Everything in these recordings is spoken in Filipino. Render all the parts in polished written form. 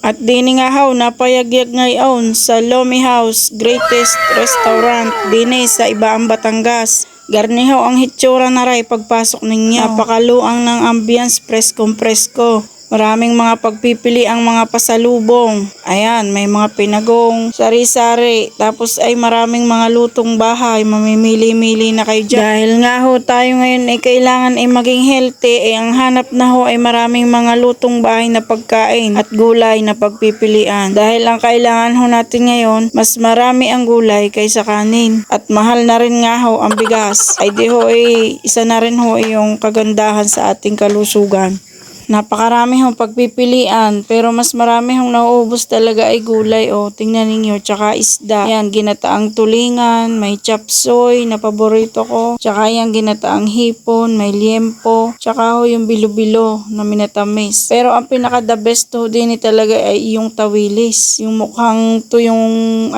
At dini nga haw napayagyag ngayon sa Lomi House, greatest restaurant dini sa Ibaang Batangas. Garnihaw ang hitsura na ray pagpasok ninyo. Napakaluang ng ambience, preskong presko. Maraming mga pagpipili ang mga pasalubong. Ayan, may mga pinagong, sari-sari. Tapos ay maraming mga lutong bahay. Mamimili-mili na kayo dyan. Dahil nga ho tayo ngayon ay kailangan ay maging healthy. Ang hanap na ho ay maraming mga lutong bahay na pagkain at gulay na pagpipilian. Dahil ang kailangan ho natin ngayon, mas marami ang gulay kaysa kanin. At mahal na rin nga ho ang bigas. Ay di ho ay isa na rin ho yung kagandahan sa ating kalusugan. Napakarami hong pagpipilian, pero mas marami hong nauubos talaga ay gulay. O, tingnan ninyo, tsaka isda. Yan, ginataang tulingan, may chapsoy na paborito ko. Tsaka yan, ginataang hipon, may liempo. Tsaka ho yung bilo-bilo na minatamis. Pero ang pinaka the best ho din talaga ay yung tawilis. Yung mukhang to yung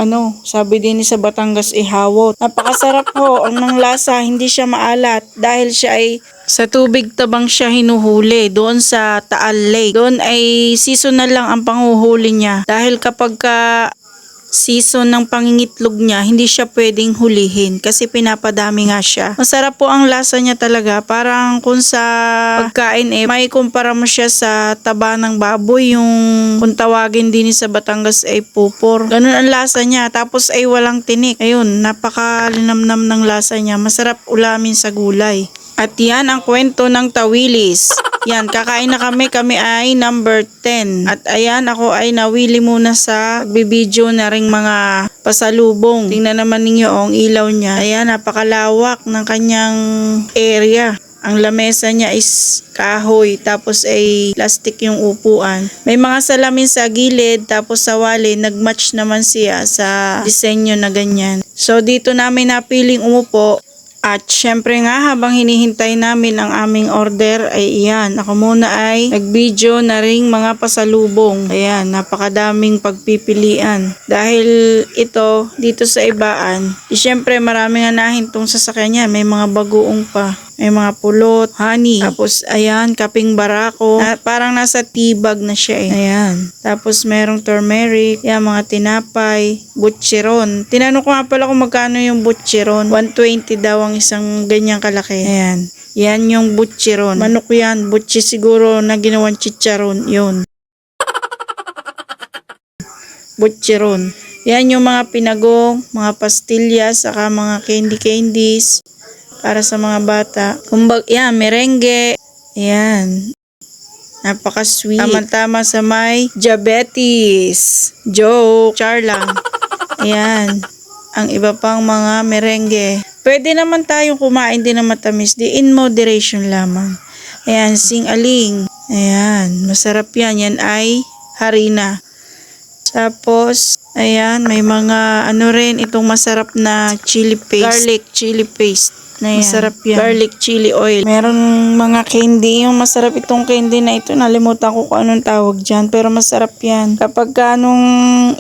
sabi din sa Batangas ihawot. Napakasarap ho, ang ng lasa, hindi siya maalat dahil siya ay sa tubig tabang siya hinuhuli doon sa Taal Lake. Doon ay seasonal lang ang panghuhuli niya. Dahil kapag season ng pangingitlog niya, hindi siya pwedeng hulihin kasi pinapadami nga siya. Masarap po ang lasa niya talaga. Parang kung sa pagkain may kumpara mo siya sa taba ng baboy, yung kung tawagin din sa Batangas ay pupor. Ganun ang lasa niya. Tapos ay walang tinik. Ayun, napakalinamnam ng lasa niya. Masarap ulamin sa gulay. At yan ang kwento ng tawilis. Yan, kakain na kami ay number 10. At ayan, ako ay nawili muna sa bibidyo na ring mga pasalubong. Tingnan naman ninyo ang ilaw niya. Ayan, napakalawak ng kanyang area. Ang lamesa niya is kahoy, tapos ay plastic yung upuan. May mga salamin sa gilid, tapos sa wali, nagmatch naman siya sa disenyo na ganyan. So dito namin napiling umupo. At syempre nga habang hinihintay namin ang aming order ay iyan. Ako muna ay nag-video na ring mga pasalubong. Ayan, napakadaming pagpipilian. Dahil ito dito sa Ibaan, syempre marami nga nahintong sasakyan niya. May mga bagoong pa. May mga pulot, honey. Tapos, ayan, kaping barako. Parang nasa tibag na siya eh. Ayan. Tapos, merong turmeric. Ayan, mga tinapay. Butcheron. Tinanong ko nga pala kung magkano yung butcheron. 120 daw ang isang ganyang kalaki. Ayan. Yan yung butcheron. Manok yan. Butchi siguro na ginawang chicharon. Yun. Butcheron. Yan yung mga pinagong, mga pastillas, saka mga candies. Para sa mga bata. Yan, merengue. Yan. Napaka-sweet. Tama-tama sa may diabetes. Joke. Char lang. Ayan. Ang iba pang mga merengue. Pwede naman tayong kumain din ng matamis. Di in moderation lamang. Ayan, sing-aling. Ayan. Masarap yan. Yan ay harina. Tapos, ayan, may mga rin itong masarap na chili paste. Garlic chili paste. Masarap yan. Garlic chili oil. Meron mga candy. Yung masarap itong candy na ito. Nalimutan ko kung anong tawag dyan. Pero masarap yan. Kapag nung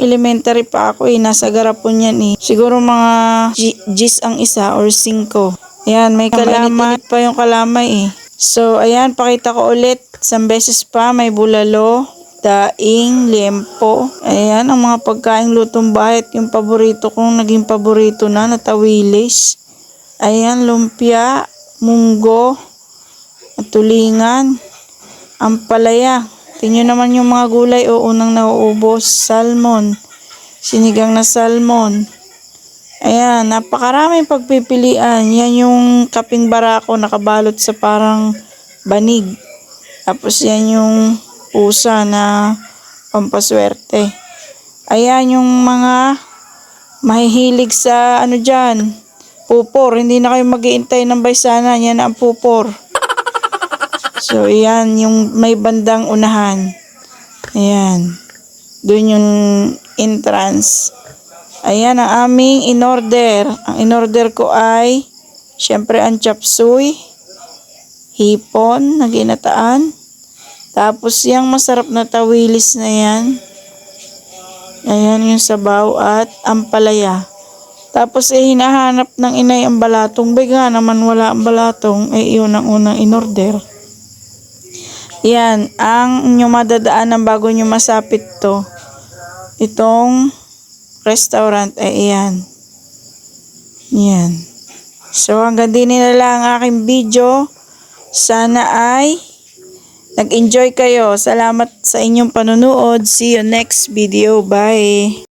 elementary pa ako nasa garapon yan Siguro mga G's ang isa or 5. Ayan, may kalamay pa yung kalamay So, ayan, pakita ko ulit. Isang beses pa, may bulalo, daing, liempo. Ayan, ang mga pagkain lutong bahay. Yung paborito kong naging paborito na tawilis. Ayan, lumpia, munggo, at tulingan, ampalaya. Tingnan naman yung mga gulay unang nauubos. Salmon, sinigang na salmon. Ayan, napakaraming pagpipilian. Yan yung kaping barako nakabalot sa parang banig. Tapos yan yung pusa na pampaswerte. Ayan yung mga mahihilig sa dyan. Pupor, hindi na kayo mag-iintay ng baysana, yan ang pupor. So, yan, yung may bandang unahan. Ayan. Doon yung entrance. Ayan ang aming in-order. Ang in-order ko ay, syempre, ang chapsuy, hipon na ginataan. Tapos, yung masarap na tawilis na yan. Ayan yung sabaw at ampalaya. Tapos hinahanap ng inay ang balatong. Bigla naman wala ang balatong. Iyon ang unang in-order. Yan, ang inyong madadaanan bago nyo masapit to. Itong restaurant ay yan. Yan. So hanggang din na lang ang aking video. Sana ay nag-enjoy kayo. Salamat sa inyong panunood. See you next video. Bye.